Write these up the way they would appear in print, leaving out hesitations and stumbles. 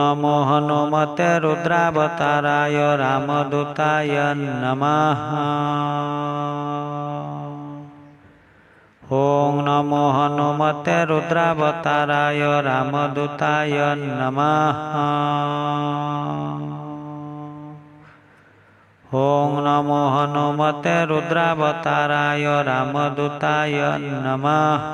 नमो हनुमते रुद्रावताराय रामदूताय नमः। ओं नमो हनुमते रुद्रावताराय रामदूताय नमः। ओं नमो हनुमते रुद्रावताराय रामदूताय नमः।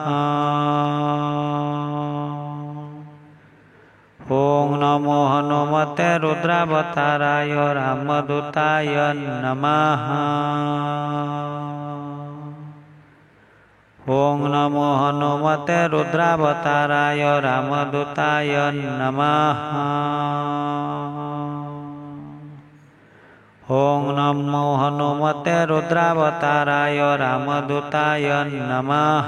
ओं नमो हनुमते रुद्रावताराय रामदूताय नमः। ओं नमो हनुमते रुद्रावताराय रामदूताय नमः। ओं नमो हनुमते रुद्रावताराय रामदूताय नमः।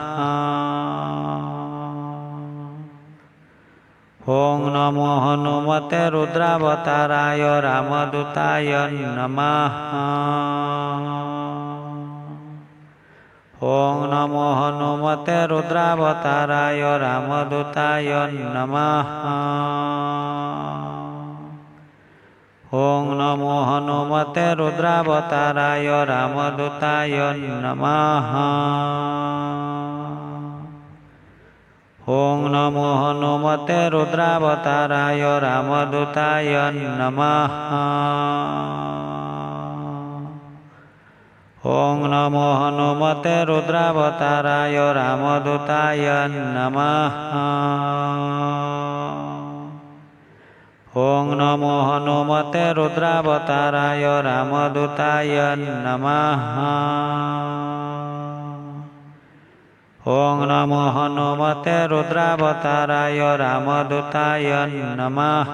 ओं नमो हनुमते रुद्रावताराय रामदूताय नमः। ओं नमो हनुमते रुद्रावताराय रामदूताय नमः। ओं नमो हनुमते रुद्रावताराय रामदूताय नमः। ओं नमो हनुमते रुद्रावताराय रामदूताय नमः। ओं नमो हनुमते रुद्रावताराय रामदूताय नमः। ओं नमो हनुमते रुद्रावताराय रामदूताय नमः। ओं नमो हनुमते रुद्रावताराय रामदूताय नमः।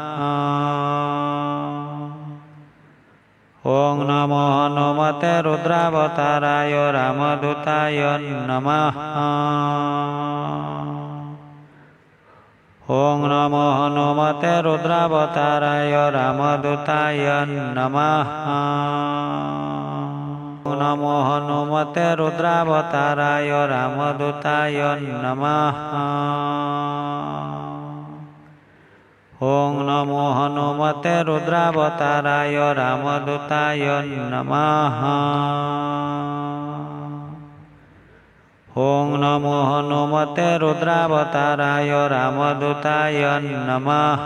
ओं नमो हनुमते रुद्रावताराय रामदूताय नमः। ओं नमो हनुमते रुद्रावताराय रामदूताय नमः। ओं नमो हनुमते रुद्रावताराय रामदूताय नमः। ओं नमो हनुमते रुद्रावताराय रामदूताय नमः। ओं नमो हनुमते रुद्रावताराय रामदूताय नमः।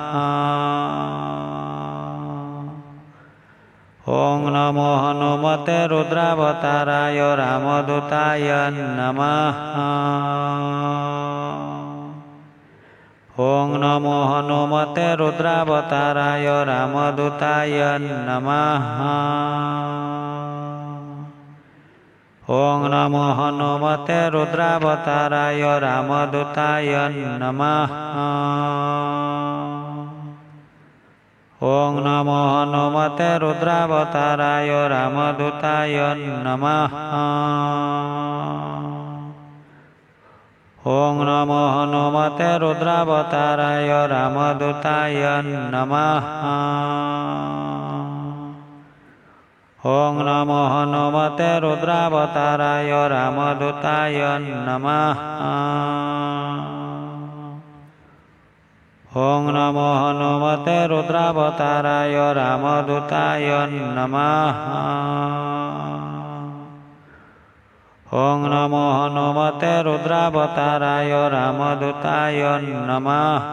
ओं नमो हनुमते रुद्रावताराय रामदूताय नमः। ओं नमो हनुमते रुद्रावताराय रामदूताय नमः। ओं नमो हनुमते रुद्रावताराय रामदूताय नमः। ओं नमो हनुमते रुद्रावताराय रामदूताय नमः। ओं नमो हनुमते रुद्रावताराय रामदूताय नमः। ओं नमो हनुमते रुद्रावताराय रामदूताय नमः। ओं नमो हनुमते रुद्रावताराय रामदूताय नमः। ओं नमो हनुमते रुद्रावताराय रामदूताय नमः।